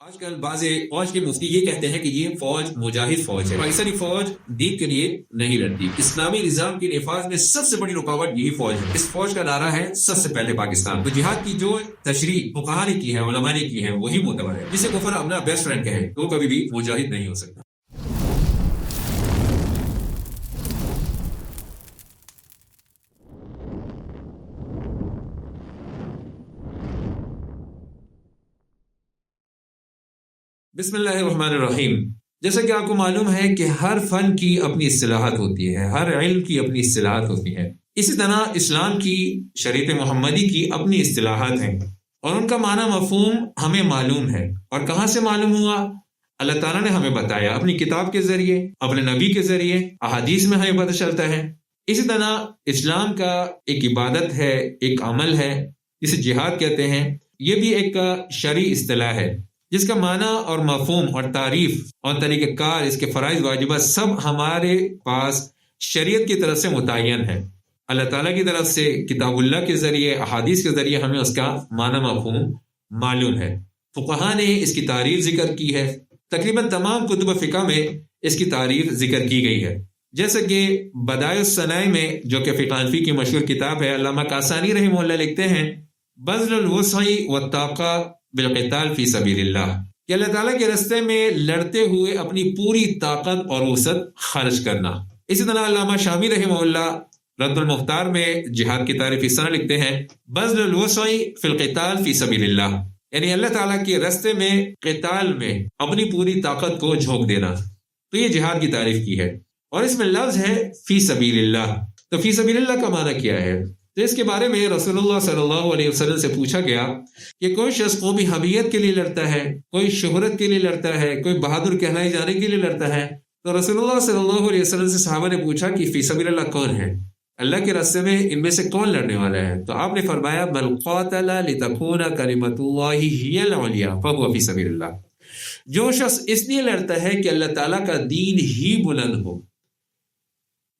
آج کل بعض فوج کے مفتی یہ کہتے ہیں کہ یہ فوج مجاہد فوج ہے، پاکستانی فوج دین کے لیے نہیں لڑتی، اسلامی نظام کے نفاذ میں سب سے بڑی رکاوٹ یہی فوج ہے۔ اس فوج کا نعرہ ہے سب سے پہلے پاکستان۔ تو جہاد کی جو تشریح فقہا نے کی ہے، علماء نے کی ہے، وہی معتبر ہے۔ جسے کفر اپنا بیسٹ فرینڈ کہے تو کبھی بھی مجاہد نہیں ہو سکتا۔ بسم اللہ الرحمن الرحیم۔ جیسا کہ آپ کو معلوم ہے کہ ہر فن کی اپنی اصطلاحات ہوتی ہے، ہر علم کی اپنی اصطلاحات ہوتی ہے، اسی طرح اسلام کی، شریعت محمدی کی اپنی اصطلاحات ہیں، اور ان کا معنی مفہوم ہمیں معلوم ہے۔ اور کہاں سے معلوم ہوا؟ اللہ تعالیٰ نے ہمیں بتایا اپنی کتاب کے ذریعے، اپنے نبی کے ذریعے، احادیث میں ہمیں پتہ چلتا ہے۔ اسی طرح اسلام کا ایک عبادت ہے، ایک عمل ہے جسے جہاد کہتے ہیں، یہ بھی ایک شرعی اصطلاح ہے جس کا معنی اور مفہوم اور تعریف اور طریقہ کار، اس کے فرائض واجبات سب ہمارے پاس شریعت کی طرف سے متعین ہے۔ اللہ تعالیٰ کی طرف سے کتاب اللہ کے ذریعے، احادیث کے ذریعے ہمیں اس کا معنی مفہوم معلوم ہے۔ فقہا نے اس کی تعریف ذکر کی ہے، تقریباً تمام کتب فقہ میں اس کی تعریف ذکر کی گئی ہے۔ جیسے کہ بدائع الصنائع میں، جو کہ فقہ حنفی کی مشہور کتاب ہے، علامہ کاسانی رحمہ اللہ لکھتے ہیں، بذل الوسع والطاقہ بالقتال فی سبیل اللہ، کہ اللہ تعالیٰ کے راستے میں لڑتے ہوئے اپنی پوری طاقت اور وسعت خرچ کرنا۔ اسی طرح علامہ شامی رحمہ اللہ رد المختار میں جہاد کی تعریف اس طرح لکھتے ہیں، بذل الوسع فی القتال فی سبیل اللہ، یعنی اللہ تعالیٰ کے راستے میں قتال میں اپنی پوری طاقت کو جھونک دینا۔ تو یہ جہاد کی تعریف کی ہے، اور اس میں لفظ ہے فی سبیل اللہ۔ تو فی سبیل اللہ کا معنی کیا ہے؟ تو اس کے بارے میں رسول اللہ صلی اللہ علیہ وسلم سے پوچھا گیا کہ کوئی شخص قومی حمیت کے لیے لڑتا ہے، کوئی شہرت کے لیے لڑتا ہے، کوئی بہادر کہلائے جانے کے لیے لڑتا ہے، تو رسول اللہ صلی اللہ علیہ وسلم سے صحابہ نے پوچھا کہ فی سبیل اللہ کون ہے؟ اللہ کے راستے میں ان میں سے کون لڑنے والا ہے؟ تو آپ نے فرمایا من قاتل لتکون کلمۃ اللہ ہی العلیٰ فہو فی سبیل اللہ، جو شخص اس لیے لڑتا ہے کہ اللہ تعالیٰ کا دین ہی بلند ہو،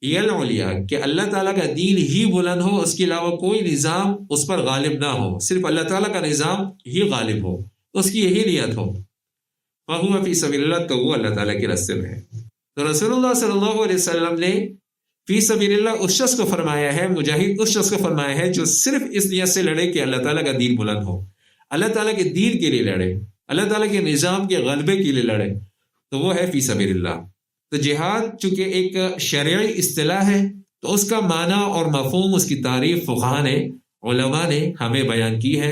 کہ اللہ تعالیٰ کا دین ہی بلند ہو، اس کے علاوہ کوئی نظام اس پر غالب نہ ہو، صرف اللہ تعالیٰ کا نظام ہی غالب ہو، اس کی یہی نیت ہو، فہو فی سبیل اللہ، تو وہ اللہ تعالیٰ کے راستے میں ہے۔ تو رسول اللہ صلی اللہ علیہ وسلم نے فی سبیل اللہ اس شخص کو فرمایا ہے، مجاہد اس شخص کو فرمایا ہے جو صرف اس نیت سے لڑے کہ اللہ تعالیٰ کا دین بلند ہو، اللہ تعالیٰ کے دین کے لیے لڑے، اللہ تعالیٰ کے نظام کے غلبے کے لیے لڑے، تو وہ ہے فی سبیل اللہ۔ تو جہاد چونکہ ایک شرعی اصطلاح ہے، تو اس کا معنی اور مفہوم، اس کی تعریف فقہا نے، علماء نے ہمیں بیان کی ہے۔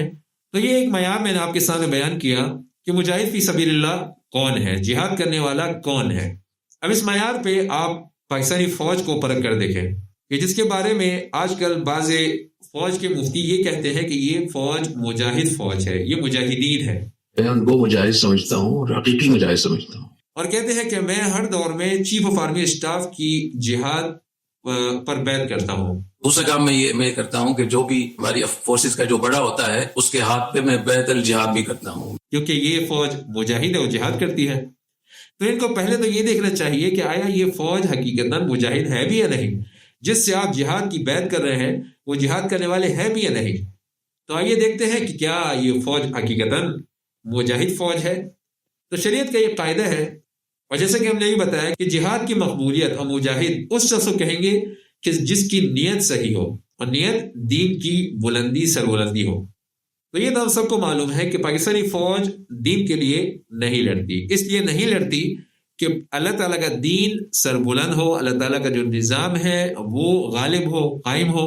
تو یہ ایک معیار میں نے آپ کے سامنے بیان کیا کہ مجاہد فی سبیل اللہ کون ہے، جہاد کرنے والا کون ہے۔ اب اس معیار پہ آپ پاکستانی فوج کو پرکھ کر دیکھیں کہ جس کے بارے میں آج کل بعض فوج کے مفتی یہ کہتے ہیں کہ یہ فوج مجاہد فوج ہے، یہ مجاہدین ہے، میں ان کو مجاہد سمجھتا ہوں اور حقیقی مجاہد سمجھتا ہوں، اور کہتے ہیں کہ میں ہر دور میں چیف آف آرمی اسٹاف کی جہاد پر بیعت کرتا ہوں۔ دوسرا کام میں کرتا ہوں کہ جو بھی ہماری فورسز کا جو بڑا ہوتا ہے اس کے ہاتھ پہ میں بیعت الجہاد بھی کرتا ہوں، کیونکہ یہ فوج مجاہد ہے، وہ جہاد کرتی ہے۔ تو ان کو پہلے تو یہ دیکھنا چاہیے کہ آیا یہ فوج حقیقتاً مجاہد ہے بھی یا نہیں، جس سے آپ جہاد کی بیعت کر رہے ہیں وہ جہاد کرنے والے ہیں بھی یا نہیں۔ تو آئیے دیکھتے ہیں کہ کیا یہ فوج حقیقتاً مجاہد فوج ہے۔ تو شریعت کا یہ قاعدہ ہے، اور جیسے کہ ہم نے بھی بتایا کہ جہاد کی مقبولیت اور مجاہد اس شخص کو کہیں گے کہ جس کی نیت صحیح ہو، اور نیت دین کی بلندی، سربلندی ہو۔ تو یہ تو ہم سب کو معلوم ہے کہ پاکستانی فوج دین کے لیے نہیں لڑتی، اس لیے نہیں لڑتی کہ اللہ تعالیٰ کا دین سربلند ہو، اللہ تعالیٰ کا جو نظام ہے وہ غالب ہو، قائم ہو،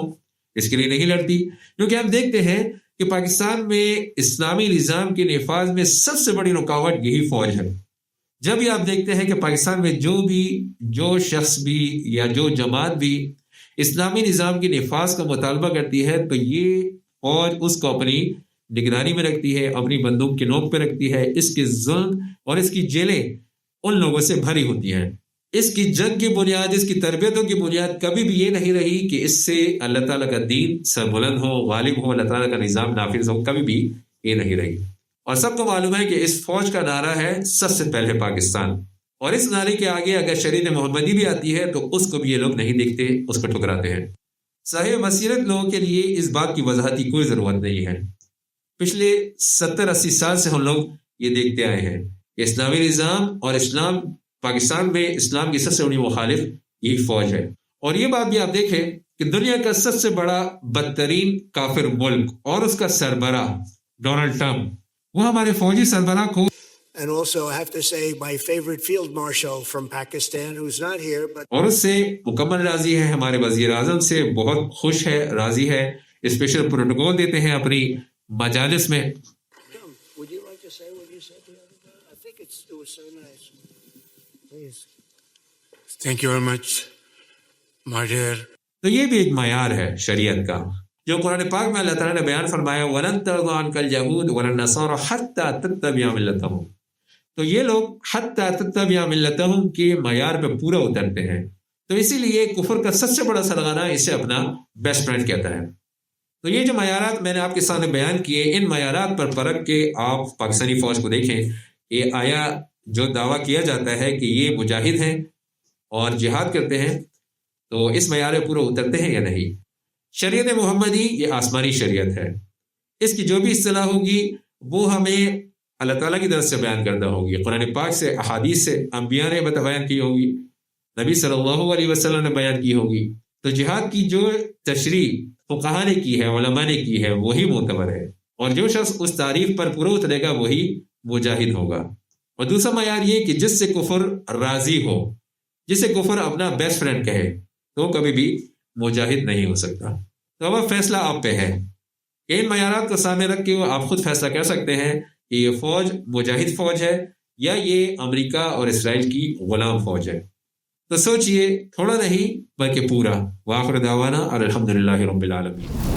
اس کے لیے نہیں لڑتی۔ کیونکہ ہم دیکھتے ہیں کہ پاکستان میں اسلامی نظام کے نفاذ میں سب سے بڑی رکاوٹ یہی فوج ہے۔ جب بھی آپ دیکھتے ہیں کہ پاکستان میں جو شخص بھی یا جو جماعت بھی اسلامی نظام کے نفاذ کا مطالبہ کرتی ہے، تو یہ فوج اس کو اپنی نگرانی میں رکھتی ہے، اپنی بندوق کی نوک پہ رکھتی ہے۔ اس کے ظلم اور اس کی جیلیں ان لوگوں سے بھری ہوتی ہیں۔ اس کی جنگ کی بنیاد، اس کی تربیتوں کی بنیاد کبھی بھی یہ نہیں رہی کہ اس سے اللہ تعالیٰ کا دین سربلند ہو، غالب ہو، اللہ تعالیٰ کا نظام نافذ ہو، کبھی بھی یہ نہیں رہی۔ اور سب کو معلوم ہے کہ اس فوج کا نعرہ ہے سب سے پہلے پاکستان، اور اس نعرے کے آگے اگر شریعت محمدی بھی آتی ہے تو اس کو بھی یہ لوگ نہیں دیکھتے، اس کو ٹھکراتے ہیں۔ صاحب بصیرت لوگوں کے لیے اس بات کی وضاحت کی کوئی ضرورت نہیں ہے۔ پچھلے 70-80 سال سے ہم لوگ یہ دیکھتے آئے ہیں. اسلامی نظام اور اسلام، پاکستان میں اسلام کی سب سے بڑی مخالف یہی فوج ہے. اور یہ بات بھی آپ دیکھیں کہ دنیا کا سب سے بڑا بدترین کافر ملک اور اس کا سربراہ ڈونلڈ ٹرمپ، وہ ہمارے فوجی سربراہ کو And also, I have to say, my favorite field marshal from Pakistan, who's not here, but اور اس سے مکمل راضی ہے. ہمارے وزیر اعظم سے بہت خوش ہے، راضی ہے. اسپیشل پروٹوکول دیتے ہیں اپنی مجالس میں. would you like to say what you said the other day? I think it was so nice. Please. Thank you very much, my dear. تو یہ بھی ایک معیار ہے شریعت کا، جو قرآن پاک میں اللہ تعالیٰ نے بیان فرمایا وَلَن تَرْضَىٰ عَنْكَ الْيَهُودُ وَلَا النَّصَارَىٰ حَتَّىٰ تَتَّبِعَ مِلَّتَهُمْ. تو یہ لوگ حَتَّىٰ تَتَّبِعَ مِلَّتَهُمْ کے معیار پہ پورا اترتے ہیں. تو اسی لیے کفر کا سب سے بڑا سرغنہ اسے اپنا بیسٹ فرینڈ کہتا ہے. تو یہ جو معیارات میں نے آپ کے سامنے بیان کیے، ان معیارات پر پرکھ کے آپ پاکستانی فوج کو دیکھیں کہ آیا جو دعویٰ کیا جاتا ہے کہ یہ مجاہد ہیں اور جہاد کرتے ہیں، تو اس معیار پہ پورا اترتے ہیں یا نہیں. شریعت محمدی یہ آسمانی شریعت ہے. اس کی جو بھی اصطلاح ہوگی وہ ہمیں اللہ تعالیٰ کی طرف سے بیان کردہ ہوگی، قرآن پاک سے، احادیث سے، انبیاء نے بیان کی ہوگی، نبی صلی اللہ علیہ وسلم نے بیان کی ہوگی. تو جہاد کی جو تشریح فقہا نے کی ہے، علماء نے کی ہے، وہی معتبر ہے. اور جو شخص اس تعریف پر پورا اترے گا وہی مجاہد ہوگا. اور دوسرا معیار یہ کہ جس سے کفر راضی ہو، جسے کفر اپنا بیسٹ فرینڈ کہے، تو کبھی بھی مجاہد نہیں ہو سکتا. تو اب فیصلہ آپ پہ ہے. ان معیارات کو سامنے رکھ کے آپ خود فیصلہ کر سکتے ہیں کہ یہ فوج مجاہد فوج ہے یا یہ امریکہ اور اسرائیل کی غلام فوج ہے. تو سوچئے، تھوڑا نہیں بلکہ پورا. وآخر دعوانا الحمدللہ رب العالمین.